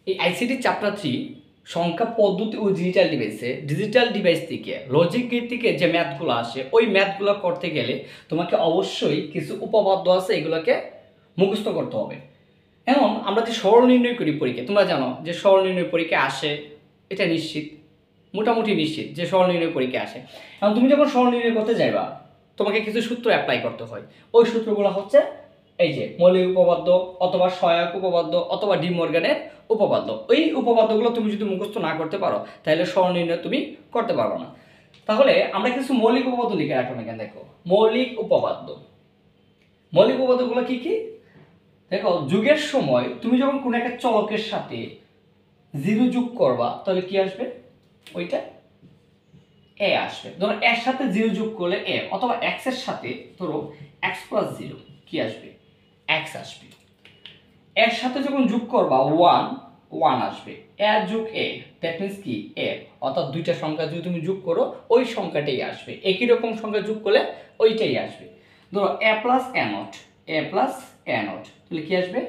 এই ICT chapter 3 সংখ্যা পদ্ধতি ও ডিজিটাল ডিভাইস থেকে লজিক গেট থেকে যে ম্যাথগুলো আসে ওই ম্যাথগুলো করতে গেলে তোমাকে অবশ্যই কিছু উপপাদ্য আছে, এগুলোকে মুখস্থ করতে হবে। এখন আমরা যে সরল নির্ণয় করি পরীক্ষা, তোমরা জানো যে সরল নির্ণয় পরীক্ষা আসে, এটা নিশ্চিত, মোটামুটি নিশ্চিত যে সরল নির্ণয় পরীক্ষা আসে। এখন তুমি যখন সরল নির্ণয় করতে যাইবা তোমাকে কিছু সূত্র অ্যাপ্লাই করতে হয়। ওই সূত্রগুলো হচ্ছে এই যে মৌলিক উপপাদ্য অথবা সহায়ক উপপাদ্য অথবা ডি মর্গানের উপপাদ্য। ওই উপপাদ্যগুলো তুমি যদি মুখস্থ না করতে পারো তাহলে সরল নির্ণয় তুমি করতে পারবে না। তাহলে আমরা কিছু মৌলিক উপপাদ্য লিখে রাখলাম এখানে। দেখো মৌলিক উপপাদ্যগুলো কি কি? দেখো যুগের সময় তুমি যখন কোনো একটা চলকের সাথে জিরো যোগ করবা তাহলে কি আসবে? ওইটা এ আসবে। ধরো এর সাথে জিরো যোগ করলে এ, অথবা এক্স এর সাথে ধরো এক্স প্লাস জিরো কি আসবে? এক্স আসবে। এর সাথে যখন যোগ করবা ওয়ান আসবে। এ যোগ এ দ্যাট মিন্স কি এ, অর্থাৎ দুইটা সংখ্যা যদি তুমি যোগ করো ওই সংখ্যাটাই আসবে। একই রকম সংখ্যা যোগ করলে ওইটাই আসবে। ধরো এ প্লাস এ নট তাহলে কি আসবে?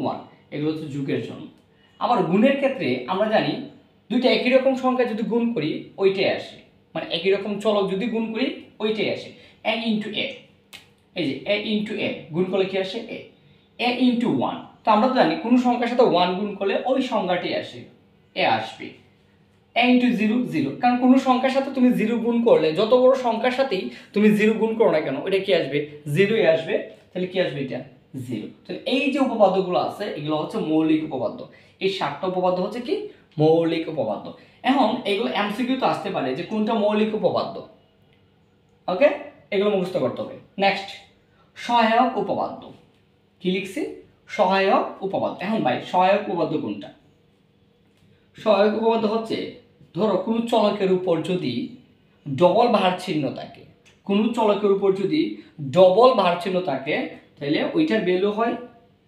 1। এগুলো হচ্ছে যোগের জন্য। আবার গুণের ক্ষেত্রে আমরা জানি দুইটা একই রকম সংখ্যা যদি গুণ করি ওইটাই আসে, মানে একই রকম চলক যদি গুণ করি ওইটাই আসে। এ ইন্টু এ, এই যে এ ইন্টু এ গুণ করলে কি আসে? এ ইন্টু 1। তো আমরা তো জানি কোনো সংখ্যার সাথে 1 গুণ করলে ওই সংখ্যাটাই আসে, এ আসবে। এ ইন্টু জিরো, কারণ কোনো সংখ্যার সাথে তুমি জিরো গুণ করলে যত বড় সংখ্যার সাথেই তুমি জিরো গুণ করো না কেন ওইটা কি আসবে? জিরোই আসবে। তাহলে কি আসবে? এটা জিরো। তাহলে এই যে উপপাদ্যগুলো আছে এগুলো হচ্ছে মৌলিক উপপাদ্য। এই 7টা উপপাদ্য হচ্ছে কি? মৌলিক উপপাদ্য। এখন এগুলো এমসিকিউ তো আসতে পারে যে কোনটা মৌলিক উপপাদ্য। ওকে, এগুলো মুখস্থ করতে হবে। নেক্সট, সহায়ক উপপাদ্য। কি লিখছি? সহায়ক উপপাদ্য। এখন ভাই সহায়ক উপপাদ্য কোনটা? সহায়ক উপপাদ্য হচ্ছে ধরো কোনো চলকের উপর যদি ডবল ভার চিহ্ন থাকে, তাহলে ওইটার ভ্যালু হয়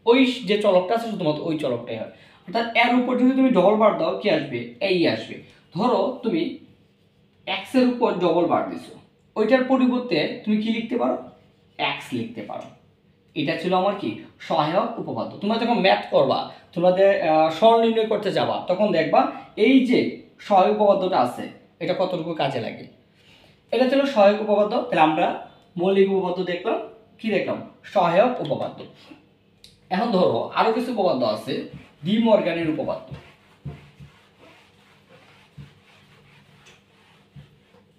ওই যে চলকটা আছে শুধুমাত্র ওই চলকটাই হয়। অর্থাৎ এর উপর যদি তুমি ডবল বার দাও কি আসবে? এই আসবে। ধরো তুমি এক্স এর উপর ডবল বার দিছো, ওইটার পরিবর্তে তুমি কি লিখতে পারো? এক্স লিখতে পারো। এটা ছিল আমার কি? সহায়ক উপপাদ্য। তোমরা যখন ম্যাথ করবা, তোমাদের সরল নির্ণয় করতে যাবা, তখন দেখবা এই যে সহায়ক উপপাদ্যটা আছে এটা কতটুকু কাজে লাগে। এটা ছিল সহায়ক উপপাদ্য। তাহলে আমরা মৌলিক উপপাদ্য দেখলাম, কি দেখলাম? সহায়ক উপপাদ্য। এখন ধরো আরো কিছু উপপাদ্য আছে। ডি মর্গানের উপপাদ্য।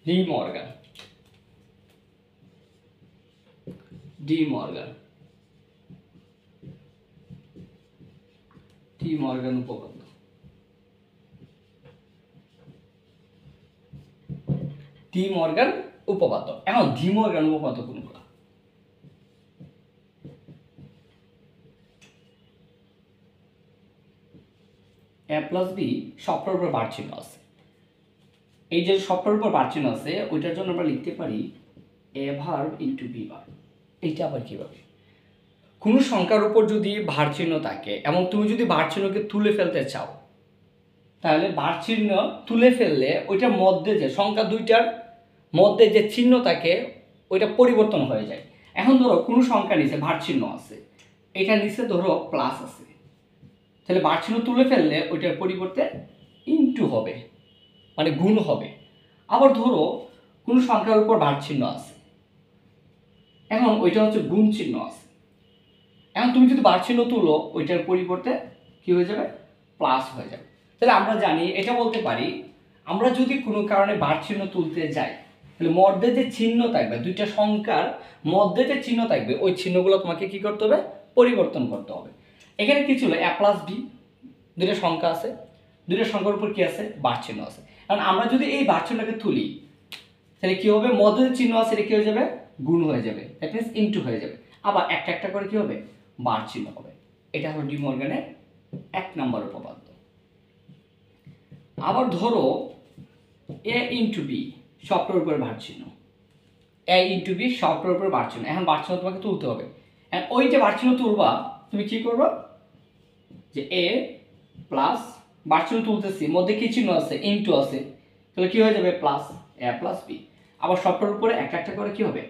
ডি মর্গান উপপাদ্য। ডি মর্গান উপপাদ্য। এখন ডি মর্গান উপপাদ্য কোনগুলো? এ প্লাস বি সবটার উপর বার চিহ্ন আছে। এই যে সবটার উপর বার চিহ্ন আছে ওইটার জন্য আমরা লিখতে পারি এ ভার্ব ইন্টু বি ভার্ব। এইটা আবার কিভাবে? কোনো সংখ্যার উপর যদি ভার চিহ্ন থাকে এবং তুমি যদি ভার চিহ্নকে তুলে ফেলতে চাও, তাহলে ভার চিহ্ন তুলে ফেললে ওইটার মধ্যে যে সংখ্যা দুইটার মধ্যে যে চিহ্ন থাকে ওইটা পরিবর্তন হয়ে যায়। এখন ধরো কোনো সংখ্যা নিচে ভার চিহ্ন আছে, এটা নিচে ধরো প্লাস আছে, তাহলে ভার চিহ্ন তুলে ফেললে ওইটার পরিবর্তে ইনটু হবে, মানে গুণ হবে। আবার ধরো কোনো সংখ্যার উপর ভার চিহ্ন আছে, এখন ওইটা হচ্ছে গুণ চিহ্ন আছে। এখন তুমি যদি বার চিহ্ন তুলো ওইটার পরিবর্তে কি হয়ে যাবে? প্লাস হয়ে যাবে। তাহলে আমরা জানি, এটা বলতে পারি, আমরা যদি কোনো কারণে বার চিহ্ন তুলতে যাই তাহলে মধ্যে যে চিহ্ন থাকবে, দুইটা সংখ্যার মধ্যে যে চিহ্ন থাকবে ওই চিহ্নগুলো তোমাকে কি করতে হবে? পরিবর্তন করতে হবে। এখানে কি ছিল? এ প্লাস বি, দুইটা সংখ্যা আছে, দুইটা সংখ্যার উপর কি আছে? বার চিহ্ন আছে। কারণ আমরা যদি এই বার চিহ্নকে তুলি তাহলে কি হবে? মধ্যে যে চিহ্ন আছে এটা কি হয়ে যাবে? গুণ হয়ে যাবে, দ্যাট মিন্স ইনটু হয়ে যাবে। আবার একটা একটা করে কি হবে? বার চিহ্ন হবে। এটা হলো ডি মর্গানের 1 নম্বর উপপাদ্য। আবার ধরো এ ইন্টু বি সবটার উপরে বার চিহ্ন, এখন বার চিহ্ন তোমাকে তুলতে হবে। ওই যে বার চিহ্ন তুলবা তুমি কি করবা? যে এ প্লাস বার চিহ্ন তুলতেছি, মধ্যে কি চিহ্ন আছে? ইনটু আছে, তাহলে কি হয়ে যাবে? প্লাস এ প্লাস বি। আবার সবটার উপরে একটা একটা করে কি হবে?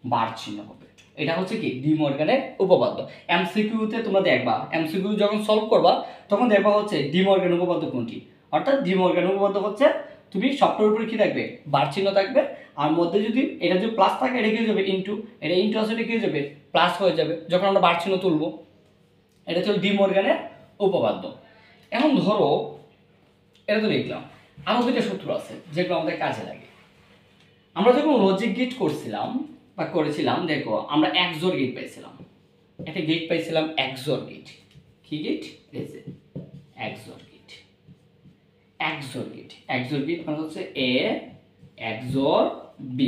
বার চিহ্ন হবে। এটা হচ্ছে কি ডি মর্গানের উপপাদ্য। এমসিকিউতে তোমরা দেখবা, এমসিকিউ যখন সলভ করবা তখন দেখবা হচ্ছে ডি মর্গানের উপপাদ্য কোনটি। অর্থাৎ ডি মর্গানের উপপাদ্য হচ্ছে তুমি সবটার উপরে কি থাকবে, বার চিহ্ন থাকবে, আর মধ্যে যদি এটা যদি প্লাস থাকে এটা কি হয়ে যাবে ইনটু, এটা ইনটু আছে এটা কি হয়ে যাবে প্লাস হয়ে যাবে যখন আমরা বার চিহ্ন তুলবো। এটা হচ্ছে ডি মর্গানের উপপাদ্য। এখন ধরো এটা তো লিখলাম, আরও দুইটা সূত্র আছে যেগুলো আমাদের কাজে লাগে। আমরা যখন লজিক গেট করছিলাম বা করেছিলাম, দেখো আমরা XOR গেট পাইছিলাম, একটা গেট পাইছিলাম XOR গেট। কি গেট? এই যে XOR gate. XOR gate, XOR gate মানে হচ্ছে A XOR B।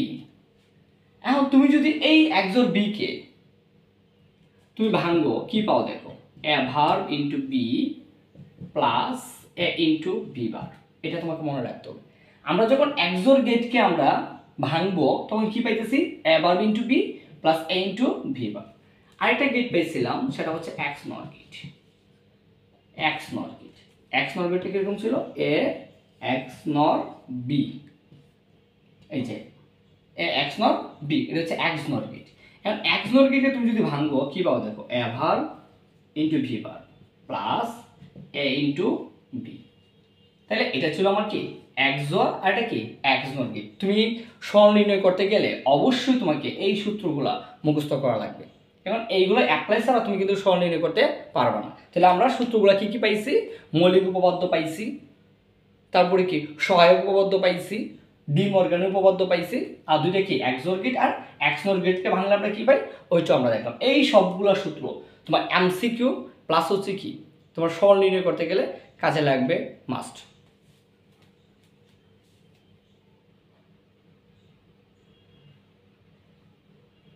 এখন তুমি যদি এই XOR B কে তুমি ভাঙবো, কি পাও দেখো, A ভার্ব into B plus A into B বার। এটা তোমাকে মনে রাখতে হবে। আমরা যখন XOR গেটকে আমরা ভাঙবো তখন কি পাইতেছি, A ভার্ব into B plus A into B bar. আরেকটা গেট পেয়েছিলাম সেটা হচ্ছে XNOR gate. XNOR gate, XNOR গেটটা কিরকম ছিল, A XNOR B। এই যে A XNOR B, এটা হচ্ছে XNOR গেট। এখন XNOR গেটে তুমি যদি ভাঙবো কি পাও দেখো, A ভার্ব into B bar plus A into B। তাহলে এটা ছিল আমার কি XOR, আর এটা কি XNOR গেট। তুমি সরল নির্ণয় করতে গেলে অবশ্যই তোমাকে এই সূত্রগুলা মুখস্থ করা লাগবে। এখন এইগুলো অ্যাপ্লাই ছাড়া তুমি কিন্তু সরল নির্ণয় করতে পারবে না। তাহলে আমরা সূত্রগুলো কি কি পাইছি, মৌলিক উপপাদ্য পাইছি, তারপরে কি সহায়ক উপপাদ্য পাইছি, ডি মর্গানের উপপাদ্য পাইছি, আর দুইটা কি XOR গেট আর XNOR গেটকে ভাঙলে আমরা কি পাই ওইটা আমরা দেখলাম। এই সবগুলো সূত্র তোমার এমসিকিউ প্লাস হচ্ছে কি তোমার সরল নির্ণয় করতে গেলে কাজে লাগবে মাস্ট।